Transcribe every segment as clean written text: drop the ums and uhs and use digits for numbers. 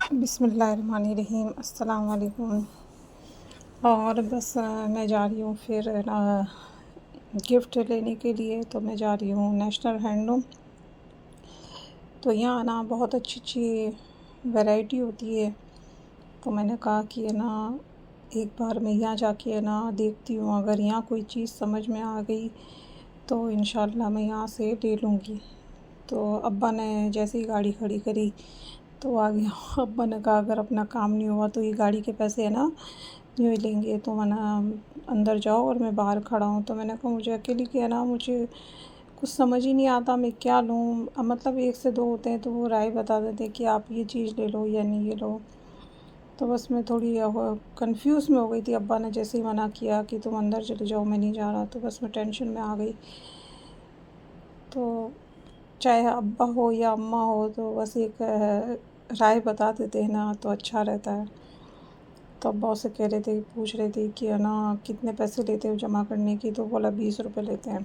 बिस्मिल्लाहिर्रहमानिर्रहीम, अस्सलाम वालेकुम। और बस मैं जा रही हूँ फिर ना गिफ्ट लेने के लिए। तो मैं जा रही हूँ नेशनल हैंडलूम। तो यहाँ ना बहुत अच्छी अच्छी वैरायटी होती है। तो मैंने कहा कि है ना एक बार मैं यहाँ जाके है ना देखती हूँ, अगर यहाँ कोई चीज़ समझ में आ गई तो इंशाल्लाह मैं यहाँ से ले लूँगी। तो अब्बा ने जैसे ही गाड़ी खड़ी करी तो आ गया। अब्बा ने कहा अगर अपना काम नहीं हुआ तो ये गाड़ी के पैसे है ना यूँ ही लेंगे। तो मैंने अंदर जाओ और मैं बाहर खड़ा हूँ। तो मैंने कहा मुझे अकेली की है ना, मुझे कुछ समझ ही नहीं आता मैं क्या लूँ। मतलब एक से दो होते हैं तो वो राय बता देते हैं कि आप ये चीज़ ले लो या नहीं ये लो। तो बस मैं थोड़ी कंफ्यूज में हो गई थी। अब्बा ने जैसे ही मना किया कि तुम अंदर चले जाओ, मैं नहीं जा रहा, तो बस मैं टेंशन में आ गई। तो चाहे अब्बा हो या अम्मा हो तो बस एक राय बता देते हैं ना तो अच्छा रहता है। तो अब्बा उससे कह रहे थे, पूछ रहे थे कि है ना कितने पैसे लेते हो जमा करने की। तो बोला 20 रुपये लेते हैं।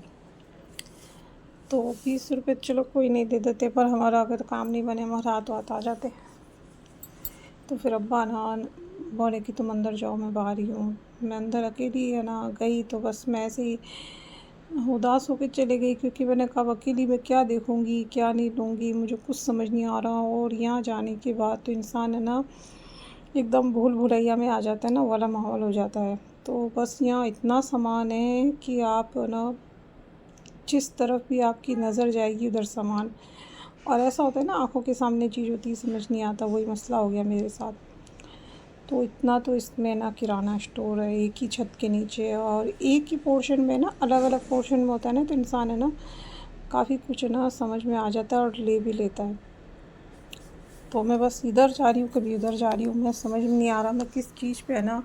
तो 20 रुपये चलो कोई नहीं दे देते, पर हमारा अगर काम नहीं बने हमारा हाथों हाथ आ जाते। तो फिर अब्बा ना बोले कि तुम अंदर जाओ, मैं बाहर ही हूँ। मैं अंदर अकेली है ना गई तो बस मैं ऐसे ही उदास होकर चले गई, क्योंकि मैंने कहा अकेली मैं क्या देखूँगी क्या नहीं लूँगी, मुझे कुछ समझ नहीं आ रहा। और यहाँ जाने के बाद तो इंसान है ना एकदम भूल भुलैया में आ जाता है ना, वो वाला माहौल हो जाता है। तो बस यहाँ इतना सामान है कि आप ना जिस तरफ भी आपकी नज़र जाएगी उधर सामान। और ऐसा होता है ना आँखों के सामने चीज़ होती है, समझ नहीं आता, वही मसला हो गया मेरे साथ। तो इतना तो इसमें ना किराना स्टोर है एक ही छत के नीचे, और एक ही पोर्शन में ना अलग अलग पोर्शन में होता है ना, तो इंसान है ना काफ़ी कुछ ना समझ में आ जाता है और ले भी लेता है। तो मैं बस इधर जा रही हूँ कभी उधर जा रही हूँ, मैं समझ में नहीं आ रहा मैं किस चीज़ पे है ना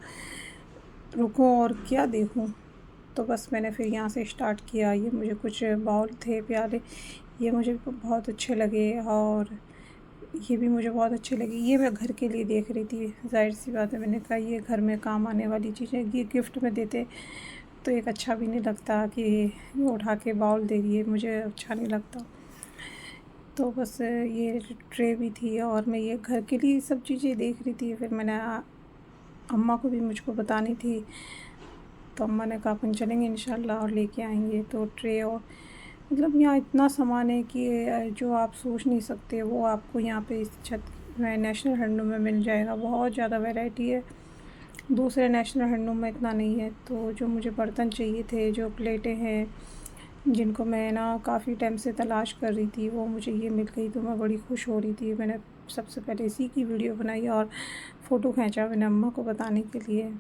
रुकूँ और क्या देखूँ। तो बस मैंने फिर यहाँ से स्टार्ट किया। ये मुझे कुछ बाउल थे प्याले, ये मुझे बहुत अच्छे लगे, और ये भी मुझे बहुत अच्छे लगे। ये मैं घर के लिए देख रही थी, ज़ाहिर सी बात है मैंने कहा ये घर में काम आने वाली चीज़ें, ये गिफ्ट में देते तो एक अच्छा भी नहीं लगता कि ये उठा के बाउल दे रही है, मुझे अच्छा नहीं लगता। तो बस ये ट्रे भी थी, और मैं ये घर के लिए सब चीज़ें देख रही थी। फिर मैंने अम्मा को भी मुझको बतानी थी, तो अम्मा ने कहा अपन चलेंगे इंशाल्लाह और लेके आएंगे। तो ट्रे और मतलब यहाँ इतना सामान है कि जो आप सोच नहीं सकते वो आपको यहाँ पे इस छत में नेशनल हैंडलूम में मिल जाएगा। बहुत ज़्यादा वैरायटी है, दूसरे नेशनल हैंडलूम में इतना नहीं है। तो जो मुझे बर्तन चाहिए थे, जो प्लेटें हैं जिनको मैं ना काफ़ी टाइम से तलाश कर रही थी, वो मुझे ये मिल गई। तो मैं बड़ी खुश हो रही थी। मैंने सबसे पहले इसी की वीडियो बनाई और फ़ोटो खींचा मैंने अम्मा को बताने के लिए।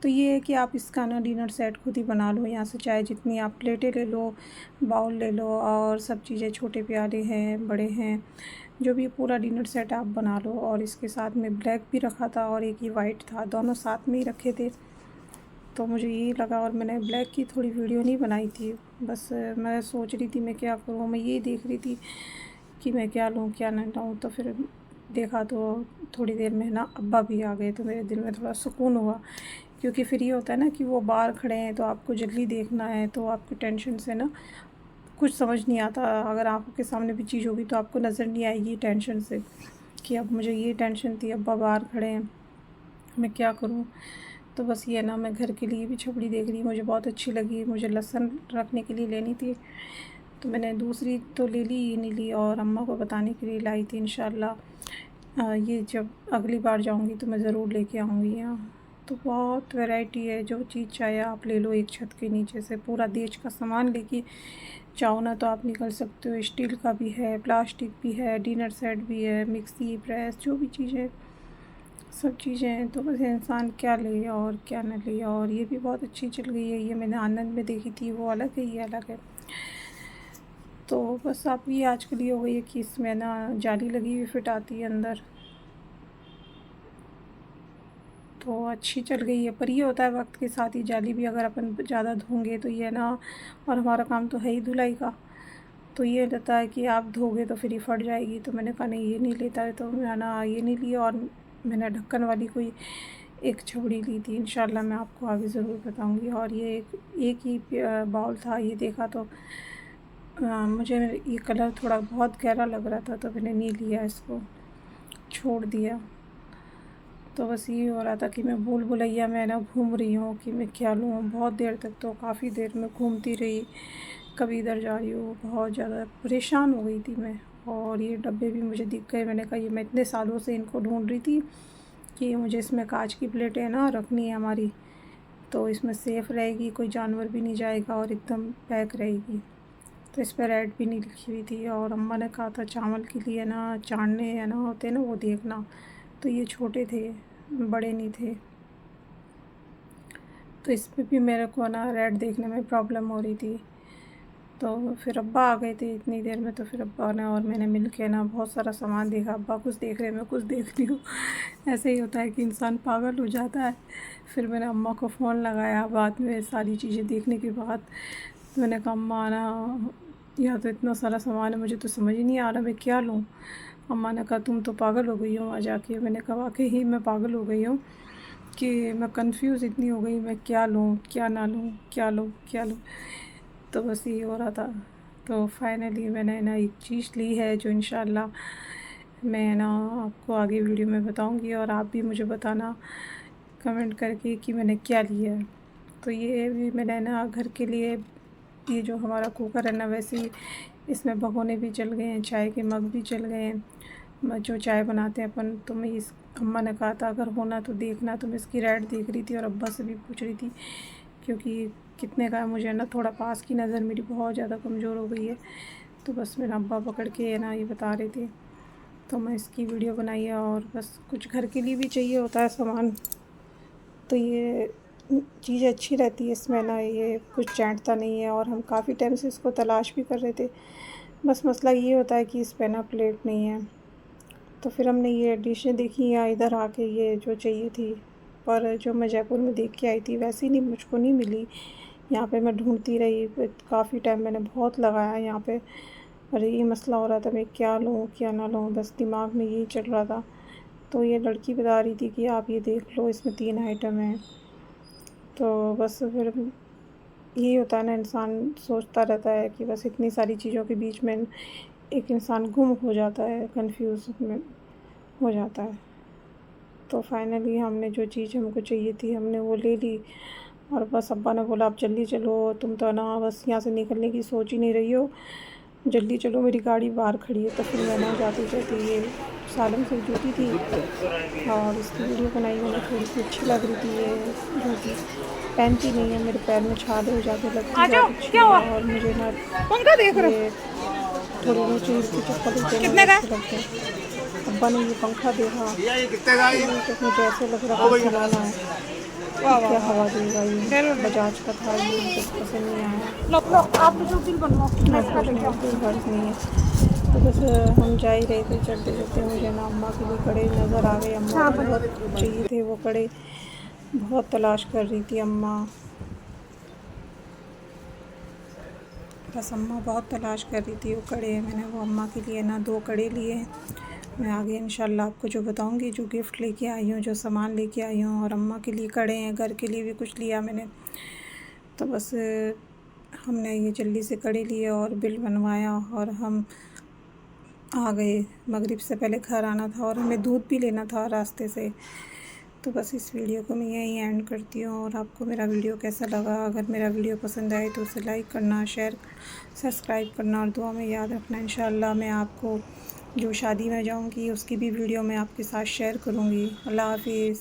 तो ये है कि आप इसका ना डिनर सेट खुद ही बना लो यहाँ से, चाहे जितनी आप प्लेटें ले लो, बाउल ले लो, और सब चीज़ें, छोटे प्याले हैं बड़े हैं, जो भी पूरा डिनर सेट आप बना लो। और इसके साथ में ब्लैक भी रखा था और एक ही वाइट था, दोनों साथ में ही रखे थे। तो मुझे यही लगा, और मैंने ब्लैक की थोड़ी वीडियो नहीं बनाई थी। बस मैं सोच रही थी मैं क्या करूँ, मैं ये देख रही थी कि मैं क्या लूँ क्या नहीं लूँ। तो फिर देखा तो थोड़ी देर में ना अब्बा भी आ गए, तो मेरे दिल में थोड़ा सुकून हुआ। क्योंकि फिर ये होता है ना कि वो बाहर खड़े हैं तो आपको जल्दी देखना है, तो आपकी टेंशन से ना कुछ समझ नहीं आता। अगर आँखों के सामने भी चीज़ होगी तो आपको नज़र नहीं आएगी टेंशन से, कि अब मुझे ये टेंशन थी अब्बा बाहर खड़े हैं मैं क्या करूँ। तो बस ये ना मैं घर के लिए भी छपड़ी देख रही, मुझे बहुत अच्छी लगी। मुझे लहसुन रखने के लिए लेनी थी, तो मैंने दूसरी तो ले ली, ये नहीं ली, और अम्मा को बताने के लिए लाई थी। इंशाल्लाह ये जब अगली बार जाऊंगी तो मैं ज़रूर लेके आऊँगी यहाँ। तो बहुत वैरायटी है, जो चीज़ चाहे आप ले लो। एक छत के नीचे से पूरा देश का सामान लेके चाहो ना तो आप निकल सकते हो। स्टील का भी है, प्लास्टिक भी है, डिनर सेट भी है, मिक्सी प्रेस, जो भी चीज़ें सब चीज़ें हैं। तो बस इंसान क्या ले और क्या न ले। और ये भी बहुत अच्छी चल गई है, ये मैंने आनंद में देखी थी, वो अलग है ये अलग है। तो बस आप ये आजकल ये हो गई है कि इसमें ना जाली लगी हुई फिट आती है अंदर, तो अच्छी चल गई है। पर ये होता है वक्त के साथ ही जाली भी अगर अपन ज़्यादा धोंगे तो ये ना, और हमारा काम तो है ही धुलाई का, तो ये रहता है कि आप धोगे तो फिर ही फट जाएगी। तो मैंने कहा नहीं ये नहीं लेता है, तो मैं ना ये नहीं लिया। और मैंने ढक्कन वाली कोई एक छबड़ी ली थी, इंशाल्लाह मैं आपको आगे ज़रूर बताऊंगी। और ये एक ही बाउल था, ये देखा तो मुझे ये कलर थोड़ा बहुत गहरा लग रहा था, तो मैंने नहीं लिया, इसको छोड़ दिया। तो बस ये हो रहा था कि मैं भूल भुलैया में ना घूम रही हूँ कि मैं क्या लूँ। बहुत देर तक तो काफ़ी देर में घूमती रही, कभी इधर जा रही हूँ, बहुत ज़्यादा परेशान हो गई थी मैं। और ये डब्बे भी मुझे दिख गए, मैंने कहा ये मैं इतने सालों से इनको ढूंढ रही थी कि मुझे इसमें कांच की प्लेटें ना रखनी है हमारी, तो इसमें सेफ़ रहेगी, कोई जानवर भी नहीं जाएगा और एकदम पैक रहेगी। तो इस पर रेट भी नहीं लिखी हुई थी। और अम्मा ने कहा था चावल के लिए ना चाड़ने है ना होते ना वो देखना, तो ये छोटे थे, बड़े नहीं थे, तो इस पे भी मेरे को ना रेट देखने में प्रॉब्लम हो रही थी। तो फिर अब्बा आ गए थे इतनी देर में, तो फिर अब्बा ने और मैंने मिल के ना बहुत सारा सामान देखा। अब्बा कुछ देख रहे, मैं कुछ देख रही हूँ। ऐसे ही होता है कि इंसान पागल हो जाता है। फिर मैंने अम्मा को फ़ोन लगाया बाद में, सारी चीज़ें देखने के बाद। मैंने कहा अम्मा ना यहाँ तो इतना सारा सामान है, मुझे तो समझ ही नहीं आ रहा मैं क्या लूँ। अम्मा ने कहा तुम तो पागल हो गई हो वहाँ जाके। मैंने कहा वाकई ही मैं पागल हो गई हूँ कि मैं कंफ्यूज इतनी हो गई, मैं क्या लूँ क्या ना लूँ, क्या लूँ क्या लूँ। तो बस ये हो रहा था। तो फाइनली मैंने ना एक चीज़ ली है जो इंशाल्लाह मैं ना आपको आगे वीडियो में बताऊंगी, और आप भी मुझे बताना कमेंट करके कि मैंने क्या लिया है। तो ये भी मैंने ना घर के लिए, ये जो हमारा कुकर है ना, वैसे ही इसमें भगोने भी चल गए हैं, चाय के मग भी चल गए हैं, जो चाय बनाते हैं अपन। तो मैं इस अम्मा ने कहा था अगर होना तो देखना, तो मैं इसकी रेट देख रही थी और अब्बा से भी पूछ रही थी क्योंकि कितने का है। मुझे ना थोड़ा पास की नज़र मेरी बहुत ज़्यादा कमज़ोर हो गई है, तो बस मेरा अब्बा पकड़ के ना ये बता रहे थे, तो मैं इसकी वीडियो बनाई है। और बस कुछ घर के लिए भी चाहिए होता है सामान, तो ये चीज़ अच्छी रहती है इसमें ना, ये कुछ चैंटता नहीं है। और हम काफ़ी टाइम से इसको तलाश भी कर रहे थे, बस मसला ये होता है कि इस पर ना प्लेट नहीं है। तो फिर हमने ये डिशें देखी या इधर आके ये जो चाहिए थी, पर जो मैं जयपुर में देख के आई थी वैसी नहीं, मुझको नहीं मिली। यहाँ पे मैं ढूंढती रही काफ़ी टाइम, मैंने बहुत लगाया यहाँ पे, पर ये मसला हो रहा था मैं क्या लूँ क्या ना लूँ, बस दिमाग में यही चल रहा था। तो ये लड़की बता रही थी कि आप ये देख लो, इसमें 3 आइटम हैं। तो बस फिर यही होता है ना, इंसान सोचता रहता है कि बस इतनी सारी चीज़ों के बीच में एक इंसान गुम हो जाता है, कंफ्यूज में हो जाता है। तो फाइनली हमने जो चीज़ हमको चाहिए थी हमने वो ले ली। और बस अब्बा ने बोला आप जल्दी चलो, तुम तो ना बस यहाँ से निकलने की सोच ही नहीं रही हो, जल्दी चलो मेरी गाड़ी बाहर खड़ी है। तो फिर मैं ना जाते जाते ये सालन से जूती थी और इसकी वीडियो बनाई मैंने, थोड़ी सी अच्छी लग रही थी ये जूती। पहनती नहीं है, मेरे पैर में छाले हो जाते, लगती बहुत अच्छी है। और मुझे ना ये थोड़ी ऊँची ऊँची चप्पल होते हैं ना अच्छे लगते हैं। अब्बा ने ये पंखा देखा तो मुझे ऐसे लग रहा था चलाना है, क्या हवा देगा ये, बजाज का था ये, मुझे पसंद नहीं आया। आप जो बिल बनवाओ मैं इसका कोई लेके आऊँ। गर्ज नहीं है। तो बस हम जा ही रहे थे, चलते चलते मुझे ना अम्मा के लिए कड़े नज़र आ गए। अम्मा को बहुत चाहिए थे वो कड़े, बहुत तलाश कर रही थी अम्मा, बस अम्मा बहुत तलाश कर रही थी वो कड़े। मैंने वो अम्मा के लिए ना 2 कड़े लिए। मैं आगे इंशाल्लाह आपको जो बताऊंगी, जो गिफ्ट लेके आई हूँ, जो सामान लेके आई हूँ। और अम्मा के लिए कड़े हैं, घर के लिए भी कुछ लिया मैंने। तो बस हमने ये जल्दी से कड़े लिए और बिल बनवाया और हम आ गए। मगरिब से पहले घर आना था और हमें दूध भी लेना था रास्ते से। तो बस इस वीडियो को मैं यहीं एंड करती हूँ। और आपको मेरा वीडियो कैसा लगा, अगर मेरा वीडियो पसंद आए तो उसे लाइक करना, शेयर, सब्सक्राइब करना और दुआ में याद रखना। इंशाल्लाह मैं आपको जो शादी में जाऊँगी उसकी भी वीडियो मैं आपके साथ शेयर करूँगी। अल्लाह हाफिज़।